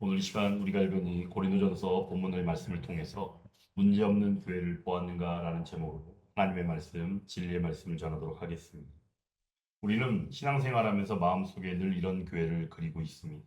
오늘 이 시간 우리가 읽은 이 고린도전서 본문의 말씀을 통해서 문제없는 교회를 보았는가라는 제목으로 하나님의 말씀, 진리의 말씀을 전하도록 하겠습니다. 우리는 신앙생활하면서 마음속에 늘 이런 교회를 그리고 있습니다.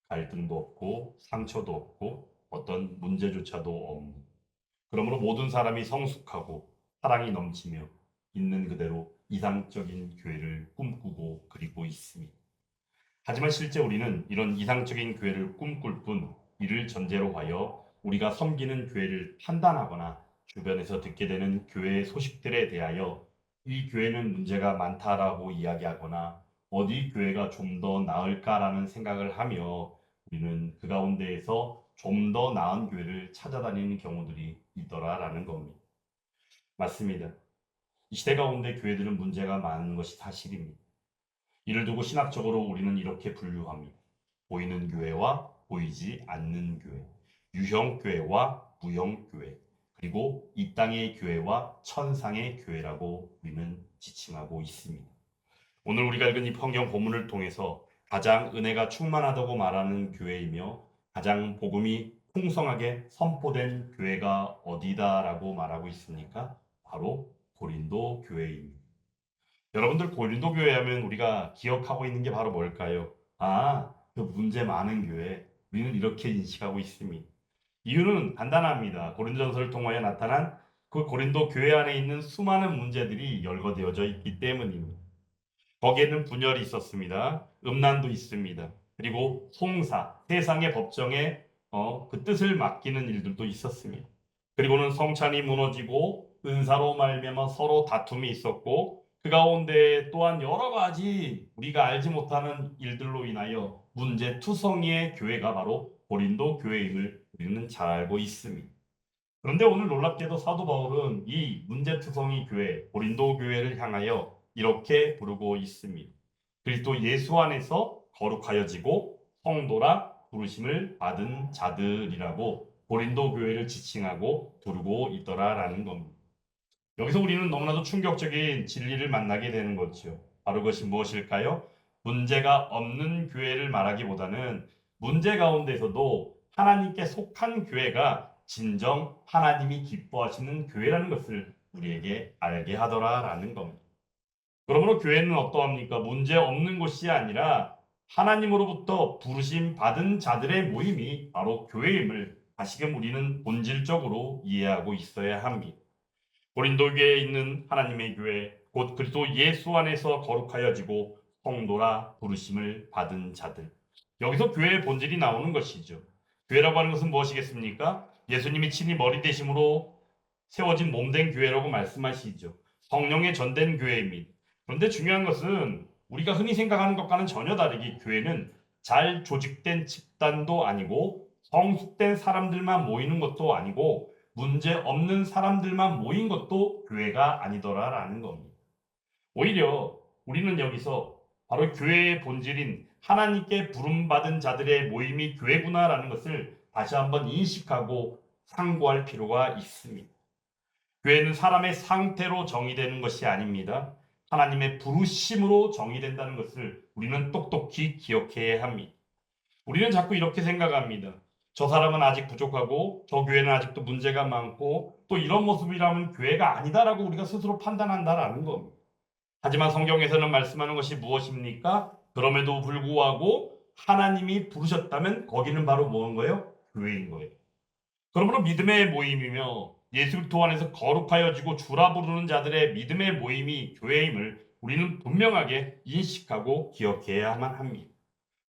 갈등도 없고 상처도 없고 어떤 문제조차도 없는, 그러므로 모든 사람이 성숙하고 사랑이 넘치며 있는 그대로 이상적인 교회를 꿈꾸고 그리고 있습니다. 하지만 실제 우리는 이런 이상적인 교회를 꿈꿀 뿐, 이를 전제로 하여 우리가 섬기는 교회를 판단하거나 주변에서 듣게 되는 교회의 소식들에 대하여 이 교회는 문제가 많다라고 이야기하거나 어디 교회가 좀 더 나을까라는 생각을 하며 우리는 그 가운데에서 좀 더 나은 교회를 찾아다니는 경우들이 있더라라는 겁니다. 맞습니다. 이 시대 가운데 교회들은 문제가 많은 것이 사실입니다. 이를 두고 신학적으로 우리는 이렇게 분류합니다. 보이는 교회와 보이지 않는 교회, 유형 교회와 무형 교회, 그리고 이 땅의 교회와 천상의 교회라고 우리는 지칭하고 있습니다. 오늘 우리가 읽은 이 성경 본문을 통해서 가장 은혜가 충만하다고 말하는 교회이며 가장 복음이 풍성하게 선포된 교회가 어디다라고 말하고 있습니까? 바로 고린도 교회입니다. 여러분들 고린도 교회 하면 우리가 기억하고 있는 게 바로 뭘까요? 그 문제 많은 교회. 우리는 이렇게 인식하고 있습니다. 이유는 간단합니다. 고린도전서를 통하여 나타난 그 고린도 교회 안에 있는 수많은 문제들이 열거되어져 있기 때문입니다. 거기에는 분열이 있었습니다. 음란도 있습니다. 그리고 송사, 세상의 법정에 그 뜻을 맡기는 일들도 있었습니다. 그리고는 성찬이 무너지고 은사로 말미암아 서로 다툼이 있었고 그 가운데 또한 여러 가지 우리가 알지 못하는 일들로 인하여 문제투성이의 교회가 바로 고린도 교회임을 우리는 잘 알고 있습니다. 그런데 오늘 놀랍게도 사도 바울은 이 문제투성이 교회, 고린도 교회를 향하여 이렇게 부르고 있습니다. 그리스도 예수 안에서 거룩하여지고 성도라 부르심을 받은 자들이라고 고린도 교회를 지칭하고 부르고 있더라라는 겁니다. 여기서 우리는 너무나도 충격적인 진리를 만나게 되는 거죠. 바로 그것이 무엇일까요? 문제가 없는 교회를 말하기보다는 문제 가운데서도 하나님께 속한 교회가 진정 하나님이 기뻐하시는 교회라는 것을 우리에게 알게 하더라라는 겁니다. 그러므로 교회는 어떠합니까? 문제 없는 곳이 아니라 하나님으로부터 부르심 받은 자들의 모임이 바로 교회임을 다시금 우리는 본질적으로 이해하고 있어야 합니다. 고린도 교회에 있는 하나님의 교회, 곧 그리스도 예수 안에서 거룩하여지고 성도라 부르심을 받은 자들. 여기서 교회의 본질이 나오는 것이죠. 교회라고 하는 것은 무엇이겠습니까? 예수님이 친히 머리 대심으로 세워진 몸된 교회라고 말씀하시죠. 성령의 전된 교회입니다. 그런데 중요한 것은 우리가 흔히 생각하는 것과는 전혀 다르게 교회는 잘 조직된 집단도 아니고 성숙된 사람들만 모이는 것도 아니고 문제 없는 사람들만 모인 것도 교회가 아니더라라는 겁니다. 오히려 우리는 여기서 바로 교회의 본질인 하나님께 부름받은 자들의 모임이 교회구나라는 것을 다시 한번 인식하고 상고할 필요가 있습니다. 교회는 사람의 상태로 정의되는 것이 아닙니다. 하나님의 부르심으로 정의된다는 것을 우리는 똑똑히 기억해야 합니다. 우리는 자꾸 이렇게 생각합니다. 저 사람은 아직 부족하고 저 교회는 아직도 문제가 많고 또 이런 모습이라면 교회가 아니다라고 우리가 스스로 판단한다라는 겁니다. 하지만 성경에서는 말씀하는 것이 무엇입니까? 그럼에도 불구하고 하나님이 부르셨다면 거기는 바로 뭐인 거예요? 교회인 거예요. 그러므로 믿음의 모임이며 예수 그리스도 안에서 거룩하여지고 주라 부르는 자들의 믿음의 모임이 교회임을 우리는 분명하게 인식하고 기억해야만 합니다.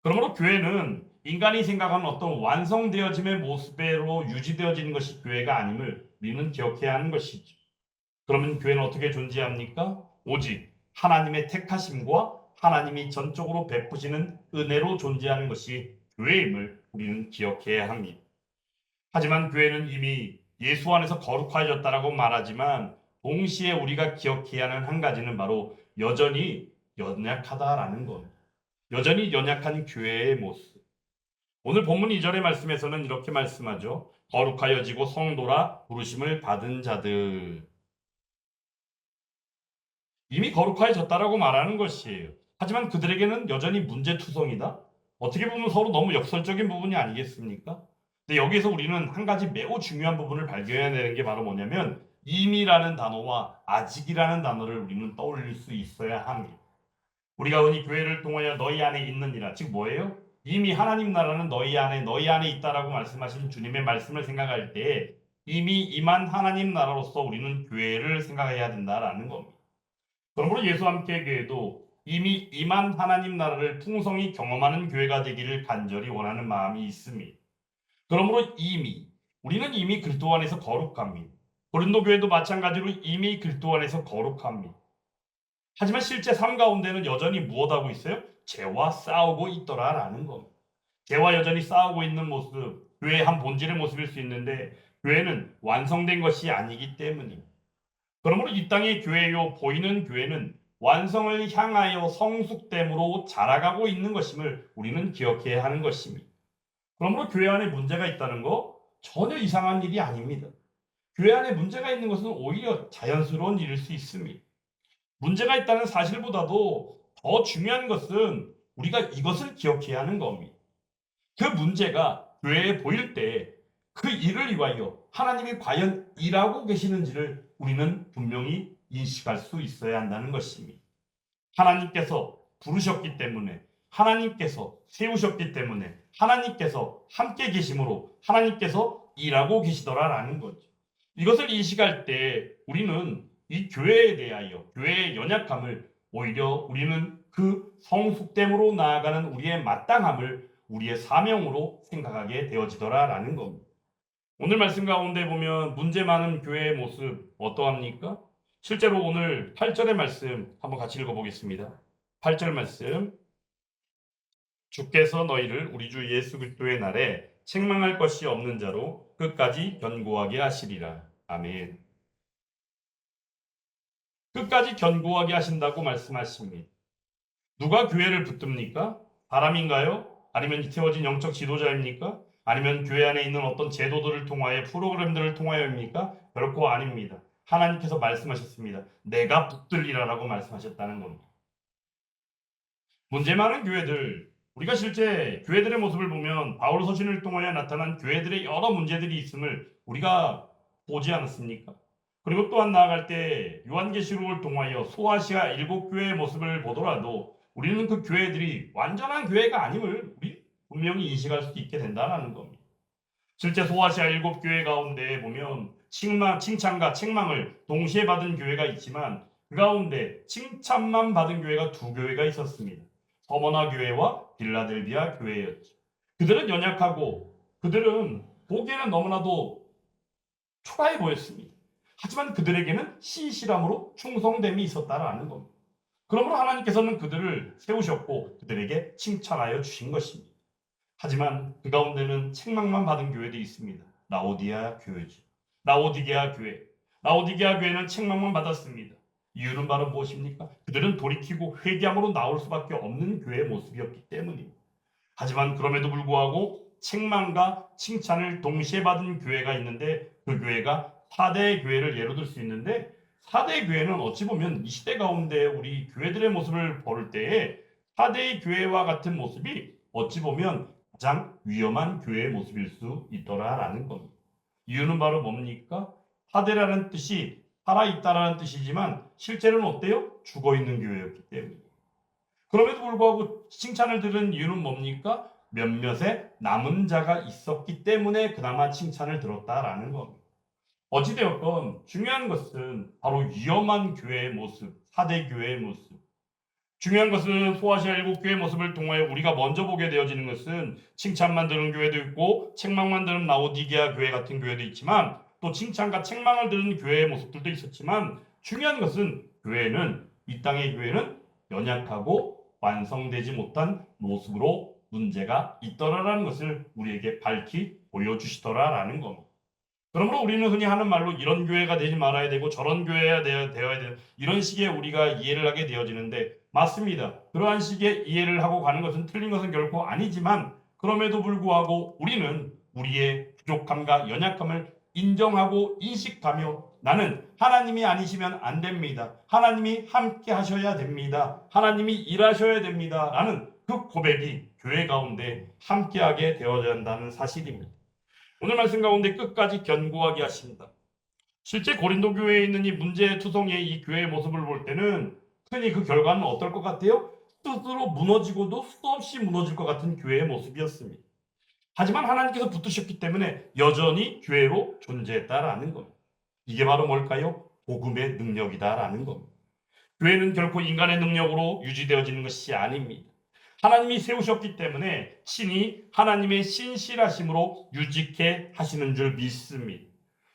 그러므로 교회는 인간이 생각하는 어떤 완성되어짐의 모습으로 유지되어지는 것이 교회가 아님을 우리는 기억해야 하는 것이죠. 그러면 교회는 어떻게 존재합니까? 오직 하나님의 택하심과 하나님이 전적으로 베푸시는 은혜로 존재하는 것이 교회임을 우리는 기억해야 합니다. 하지만 교회는 이미 예수 안에서 거룩하여졌다라고 말하지만 동시에 우리가 기억해야 하는 한 가지는 바로 여전히 연약하다라는 것. 여전히 연약한 교회의 모습. 오늘 본문 2절의 말씀에서는 이렇게 말씀하죠. 거룩하여지고 성도라 부르심을 받은 자들. 이미 거룩하여졌다라고 말하는 것이에요. 하지만 그들에게는 여전히 문제투성이다. 어떻게 보면 서로 너무 역설적인 부분이 아니겠습니까? 근데 여기서 우리는 한 가지 매우 중요한 부분을 발견해야 되는 게 바로 뭐냐면 이미라는 단어와 아직이라는 단어를 우리는 떠올릴 수 있어야 합니다. 우리가 흔히 교회를 통하여 너희 안에 있느니라. 즉 뭐예요? 이미 하나님 나라는 너희 안에 있다라고 말씀하신 주님의 말씀을 생각할 때 이미 임한 하나님 나라로서 우리는 교회를 생각해야 된다라는 겁니다. 그러므로 예수와 함께 교회도 이미 임한 하나님 나라를 풍성히 경험하는 교회가 되기를 간절히 원하는 마음이 있습니다. 그러므로 우리는 이미 그리스도 안에서 거룩합니다. 고린도 교회도 마찬가지로 이미 그리스도 안에서 거룩합니다. 하지만 실제 삶 가운데는 여전히 무엇하고 있어요? 죄와 싸우고 있더라라는 겁니다. 죄와 여전히 싸우고 있는 모습, 교회의 한 본질의 모습일 수 있는데 교회는 완성된 것이 아니기 때문입니다. 그러므로 이 땅의 교회요 보이는 교회는 완성을 향하여 성숙됨으로 자라가고 있는 것임을 우리는 기억해야 하는 것입니다. 그러므로 교회 안에 문제가 있다는 거 전혀 이상한 일이 아닙니다. 교회 안에 문제가 있는 것은 오히려 자연스러운 일일 수 있습니다. 문제가 있다는 사실보다도 더 중요한 것은 우리가 이것을 기억해야 하는 겁니다. 그 문제가 교회에 보일 때 그 일을 위하여 하나님이 과연 일하고 계시는지를 우리는 분명히 인식할 수 있어야 한다는 것입니다. 하나님께서 부르셨기 때문에, 하나님께서 세우셨기 때문에, 하나님께서 함께 계심으로 하나님께서 일하고 계시더라라는 거죠. 이것을 인식할 때 우리는 이 교회에 대하여 교회의 연약함을 오히려 우리는 그 성숙됨으로 나아가는 우리의 마땅함을 우리의 사명으로 생각하게 되어지더라라는 겁니다. 오늘 말씀 가운데 보면 문제 많은 교회의 모습 어떠합니까? 실제로 오늘 8절의 말씀 한번 같이 읽어보겠습니다. 8절 말씀. 주께서 너희를 우리 주 예수 그리스도의 날에 책망할 것이 없는 자로 끝까지 견고하게 하시리라. 아멘. 끝까지 견고하게 하신다고 말씀하십니다. 누가 교회를 붙듭니까? 사람인가요? 아니면 세워진 영적 지도자입니까? 아니면 교회 안에 있는 어떤 제도들을 통하여 프로그램들을 통하여입니까? 결코 아닙니다. 하나님께서 말씀하셨습니다. 내가 붙들리라라고 말씀하셨다는 겁니다. 문제 많은 교회들, 우리가 실제 교회들의 모습을 보면 바울 서신을 통하여 나타난 교회들의 여러 문제들이 있음을 우리가 보지 않았습니까? 그리고 또한 나아갈 때 요한계시록을 통하여 소아시아 7교회의 모습을 보더라도 우리는 그 교회들이 완전한 교회가 아님을 우리 분명히 인식할 수 있게 된다는 겁니다. 실제 소아시아 7교회 가운데 보면 칭찬과 책망을 동시에 받은 교회가 있지만 그 가운데 칭찬만 받은 교회가 2교회가 있었습니다. 서머나 교회와 빌라델비아 교회였죠. 그들은 연약하고 그들은 보기에는 너무나도 초라해 보였습니다. 하지만 그들에게는 신실함으로 충성됨이 있었다라는 겁니다. 그러므로 하나님께서는 그들을 세우셨고 그들에게 칭찬하여 주신 것입니다. 하지만 그 가운데는 책망만 받은 교회도 있습니다. 라오디게아 교회죠. 라오디게아 교회. 라오디게아 교회는 책망만 받았습니다. 이유는 바로 무엇입니까? 그들은 돌이키고 회개함으로 나올 수밖에 없는 교회의 모습이었기 때문입니다. 하지만 그럼에도 불구하고 책망과 칭찬을 동시에 받은 교회가 있는데 그 교회가 4대 교회를 예로 들 수 있는데 4대 교회는 어찌 보면 이 시대 가운데 우리 교회들의 모습을 볼 때에 4대의 교회와 같은 모습이 어찌 보면 가장 위험한 교회의 모습일 수 있더라라는 겁니다. 이유는 바로 뭡니까? 4대라는 뜻이 살아있다라는 뜻이지만 실제로는 어때요? 죽어있는 교회였기 때문에. 그럼에도 불구하고 칭찬을 들은 이유는 뭡니까? 몇몇의 남은 자가 있었기 때문에 그나마 칭찬을 들었다라는 겁니다. 어찌되었건 중요한 것은 바로 위험한 교회의 모습, 4대 교회의 모습. 중요한 것은 소아시아 7교회의 모습을 통하여 우리가 먼저 보게 되어지는 것은 칭찬만 들은 교회도 있고 책망만 들은 라오디게아 교회 같은 교회도 있지만 또 칭찬과 책망을 들은 교회의 모습들도 있었지만 중요한 것은 이 땅의 교회는 연약하고 완성되지 못한 모습으로 문제가 있더라라는 것을 우리에게 밝히 보여주시더라라는 겁니다. 그러므로 우리는 흔히 하는 말로 이런 교회가 되지 말아야 되고 저런 교회가 되어야 되는 이런 식의 우리가 이해를 하게 되어지는데 맞습니다. 그러한 식의 이해를 하고 가는 것은 틀린 것은 결코 아니지만 그럼에도 불구하고 우리는 우리의 부족함과 연약함을 인정하고 인식하며 나는 하나님이 아니시면 안 됩니다. 하나님이 함께 하셔야 됩니다. 하나님이 일하셔야 됩니다. 라는 그 고백이 교회 가운데 함께하게 되어야 한다는 사실입니다. 오늘 말씀 가운데 끝까지 견고하게 하십니다. 실제 고린도 교회에 있는 이 문제투성이의 이 교회의 모습을 볼 때는 흔히 그 결과는 어떨 것 같아요? 스스로 무너지고도 수없이 무너질 것 같은 교회의 모습이었습니다. 하지만 하나님께서 붙드셨기 때문에 여전히 교회로 존재했다라는 겁니다. 이게 바로 뭘까요? 복음의 능력이다라는 겁니다. 교회는 결코 인간의 능력으로 유지되어지는 것이 아닙니다. 하나님이 세우셨기 때문에 신이 하나님의 신실하심으로 유지케 하시는 줄 믿습니다.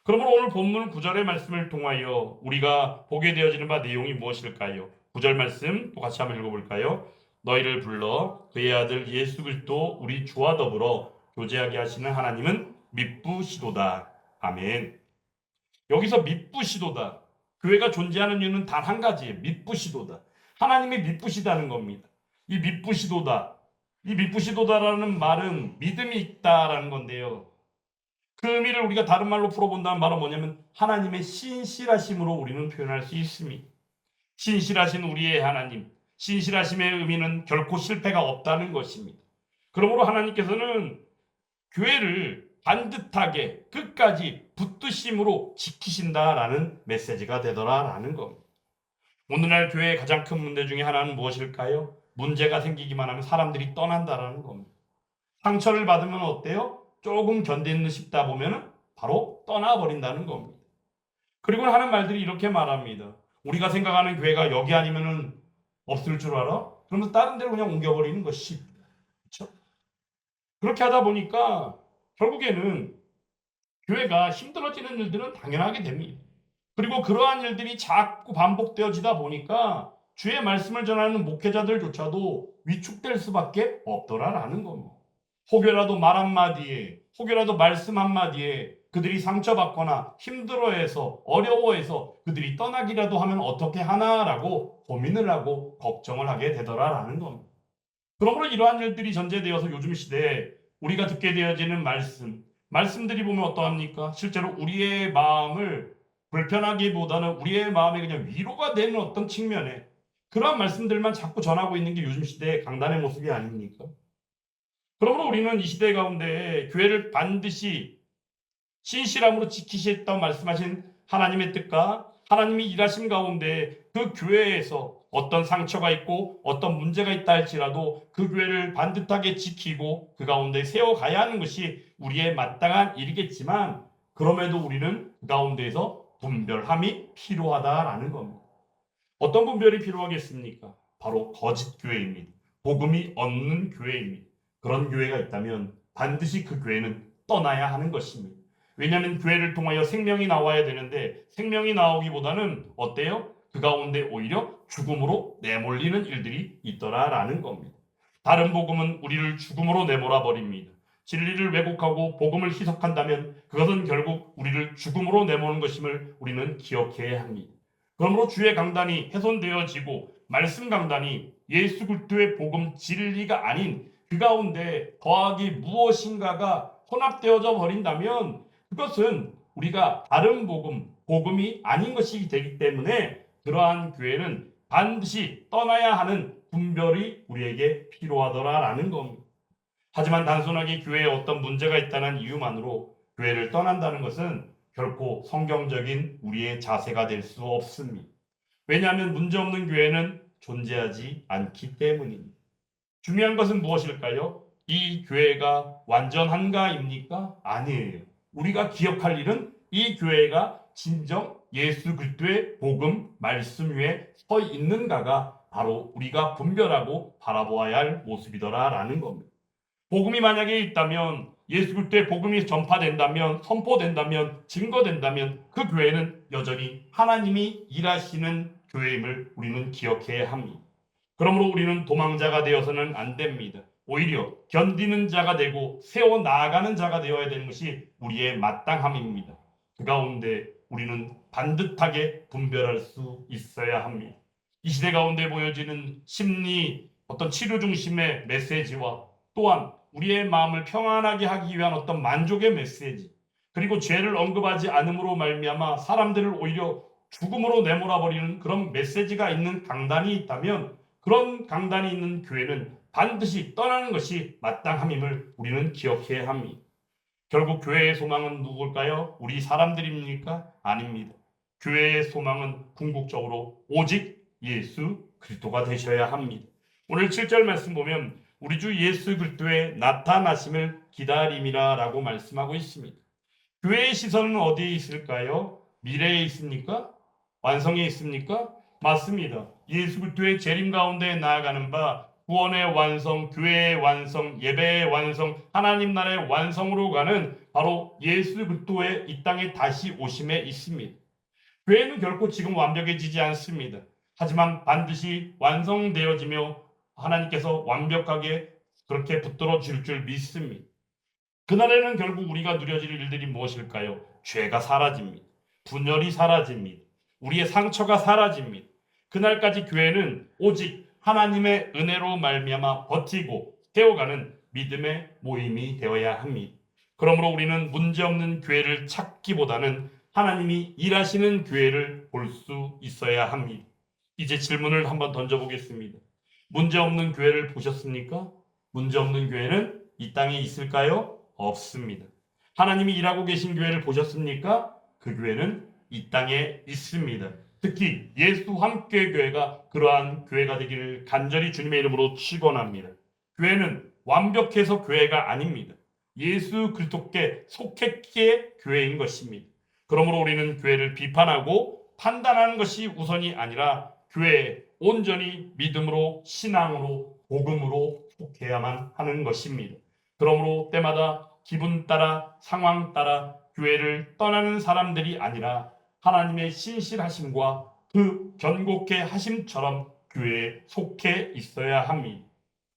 그러므로 오늘 본문 9절의 말씀을 통하여 우리가 보게 되어지는 바 내용이 무엇일까요? 9절 말씀 또 같이 한번 읽어볼까요? 너희를 불러 그의 아들 예수 그리스도 우리 주와 더불어 교제하게 하시는 하나님은 미쁘시도다. 아멘. 여기서 미쁘시도다. 교회가 존재하는 이유는 단 한 가지예요. 미쁘시도다. 하나님이 미쁘시다는 겁니다. 이 미쁘시도다. 이 미쁘시도다라는 말은 믿음이 있다라는 건데요. 그 의미를 우리가 다른 말로 풀어본다면 바로 뭐냐면 하나님의 신실하심으로 우리는 표현할 수 있습니다. 신실하신 우리의 하나님, 신실하심의 의미는 결코 실패가 없다는 것입니다. 그러므로 하나님께서는 교회를 반듯하게 끝까지 붙드심으로 지키신다라는 메시지가 되더라라는 겁니다. 오늘날 교회의 가장 큰 문제 중에 하나는 무엇일까요? 문제가 생기기만 하면 사람들이 떠난다라는 겁니다. 상처를 받으면 어때요? 조금 견디는 싶다 보면 바로 떠나버린다는 겁니다. 그리고 하는 말들이 이렇게 말합니다. 우리가 생각하는 교회가 여기 아니면은 없을 줄 알아? 그러면서 다른 데로 그냥 옮겨버리는 것이 그렇죠? 그렇게 하다 보니까 결국에는 교회가 힘들어지는 일들은 당연하게 됩니다. 그리고 그러한 일들이 자꾸 반복되어지다 보니까 주의 말씀을 전하는 목회자들조차도 위축될 수밖에 없더라라는 겁니다. 혹여라도 말 한마디에, 혹여라도 말씀 한마디에 그들이 상처받거나 힘들어해서 어려워해서 그들이 떠나기라도 하면 어떻게 하나라고 고민을 하고 걱정을 하게 되더라라는 겁니다. 그러므로 이러한 일들이 전제되어서 요즘 시대에 우리가 듣게 되어지는 말씀들이 보면 어떠합니까? 실제로 우리의 마음을 불편하기보다는 우리의 마음에 그냥 위로가 되는 어떤 측면에 그러한 말씀들만 자꾸 전하고 있는 게 요즘 시대의 강단의 모습이 아닙니까? 그러므로 우리는 이 시대 가운데 교회를 반드시 신실함으로 지키시겠다고 말씀하신 하나님의 뜻과 하나님이 일하심 가운데 그 교회에서 어떤 상처가 있고 어떤 문제가 있다 할지라도 그 교회를 반듯하게 지키고 그 가운데 세워가야 하는 것이 우리의 마땅한 일이겠지만 그럼에도 우리는 그 가운데에서 분별함이 필요하다라는 겁니다. 어떤 분별이 필요하겠습니까? 바로 거짓 교회입니다. 복음이 없는 교회입니다. 그런 교회가 있다면 반드시 그 교회는 떠나야 하는 것입니다. 왜냐하면 교회를 통하여 생명이 나와야 되는데 생명이 나오기보다는 어때요? 그 가운데 오히려 죽음으로 내몰리는 일들이 있더라라는 겁니다. 다른 복음은 우리를 죽음으로 내몰아 버립니다. 진리를 왜곡하고 복음을 희석한다면 그것은 결국 우리를 죽음으로 내모는 것임을 우리는 기억해야 합니다. 그러므로 주의 강단이 훼손되어지고 말씀 강단이 예수 그리스도의 복음 진리가 아닌 그 가운데 더하기 무엇인가가 혼합되어져 버린다면 그것은 우리가 다른 복음이 아닌 것이 되기 때문에 그러한 교회는 반드시 떠나야 하는 분별이 우리에게 필요하더라라는 겁니다. 하지만 단순하게 교회에 어떤 문제가 있다는 이유만으로 교회를 떠난다는 것은 결코 성경적인 우리의 자세가 될 수 없습니다. 왜냐하면 문제없는 교회는 존재하지 않기 때문입니다. 중요한 것은 무엇일까요? 이 교회가 완전한가입니까? 아니에요. 우리가 기억할 일은 이 교회가 진정 예수 그리스도의 복음 말씀 위에 서 있는가가 바로 우리가 분별하고 바라보아야 할 모습이더라라는 겁니다. 복음이 만약에 있다면 예수 그리스도의 복음이 전파된다면 선포된다면 증거된다면 그 교회는 여전히 하나님이 일하시는 교회임을 우리는 기억해야 합니다. 그러므로 우리는 도망자가 되어서는 안 됩니다. 오히려 견디는 자가 되고 세워 나아가는 자가 되어야 되는 것이 우리의 마땅함입니다. 그 가운데 우리는 반듯하게 분별할 수 있어야 합니다. 이 시대 가운데 보여지는 심리 어떤 치료 중심의 메시지와 또한 우리의 마음을 평안하게 하기 위한 어떤 만족의 메시지 그리고 죄를 언급하지 않음으로 말미암아 사람들을 오히려 죽음으로 내몰아 버리는 그런 메시지가 있는 강단이 있다면 그런 강단이 있는 교회는 반드시 떠나는 것이 마땅함임을 우리는 기억해야 합니다. 결국 교회의 소망은 누굴까요? 우리 사람들입니까? 아닙니다. 교회의 소망은 궁극적으로 오직 예수 그리스도가 되셔야 합니다. 오늘 7절 말씀 보면 우리 주 예수 그리스도의 나타나심을 기다림이라라고 말씀하고 있습니다. 교회의 시선은 어디에 있을까요? 미래에 있습니까? 완성에 있습니까? 맞습니다. 예수 그리스도의 재림 가운데 나아가는 바 구원의 완성, 교회의 완성, 예배의 완성, 하나님 나라의 완성으로 가는 바로 예수 그리스도의 이 땅에 다시 오심에 있습니다. 교회는 결코 지금 완벽해지지 않습니다. 하지만 반드시 완성되어지며 하나님께서 완벽하게 그렇게 붙들어 줄 줄 믿습니다. 그날에는 결국 우리가 누려질 일들이 무엇일까요? 죄가 사라집니다. 분열이 사라집니다. 우리의 상처가 사라집니다. 그날까지 교회는 오직 하나님의 은혜로 말미암아 버티고 세워가는 믿음의 모임이 되어야 합니다. 그러므로 우리는 문제없는 교회를 찾기보다는 하나님이 일하시는 교회를 볼 수 있어야 합니다. 이제 질문을 한번 던져보겠습니다. 문제없는 교회를 보셨습니까? 문제없는 교회는 이 땅에 있을까요? 없습니다. 하나님이 일하고 계신 교회를 보셨습니까? 그 교회는 이 땅에 있습니다. 특히 예수 함께 교회가 그러한 교회가 되기를 간절히 주님의 이름으로 축원합니다. 교회는 완벽해서 교회가 아닙니다. 예수 그리스도께 속했기에 교회인 것입니다. 그러므로 우리는 교회를 비판하고 판단하는 것이 우선이 아니라 교회에 온전히 믿음으로 신앙으로 복음으로 속해야만 하는 것입니다. 그러므로 때마다 기분 따라 상황 따라 교회를 떠나는 사람들이 아니라 하나님의 신실하심과 그 견고케 하심처럼 교회에 속해 있어야 합니다.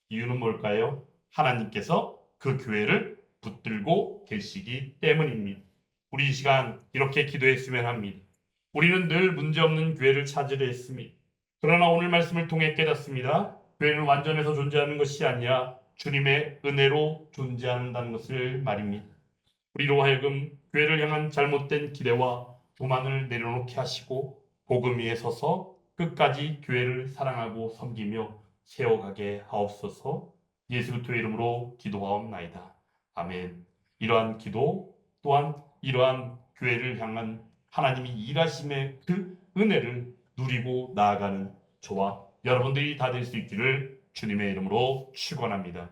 이유는 뭘까요? 하나님께서 그 교회를 붙들고 계시기 때문입니다. 우리 이 시간 이렇게 기도했으면 합니다. 우리는 늘 문제없는 교회를 찾으려 했습니다. 그러나 오늘 말씀을 통해 깨닫습니다. 교회는 완전해서 존재하는 것이 아니라 주님의 은혜로 존재한다는 것을 말입니다. 우리로 하여금 교회를 향한 잘못된 기대와 교만을 내려놓게 하시고 복음 위에 서서 끝까지 교회를 사랑하고 섬기며 세워가게 하옵소서. 예수 그리스도의 이름으로 기도하옵나이다. 아멘. 이러한 기도 또한 이러한 교회를 향한 하나님이 일하심의 그 은혜를 누리고 나아가는 저와 여러분들이 다 될 수 있기를 주님의 이름으로 축원합니다.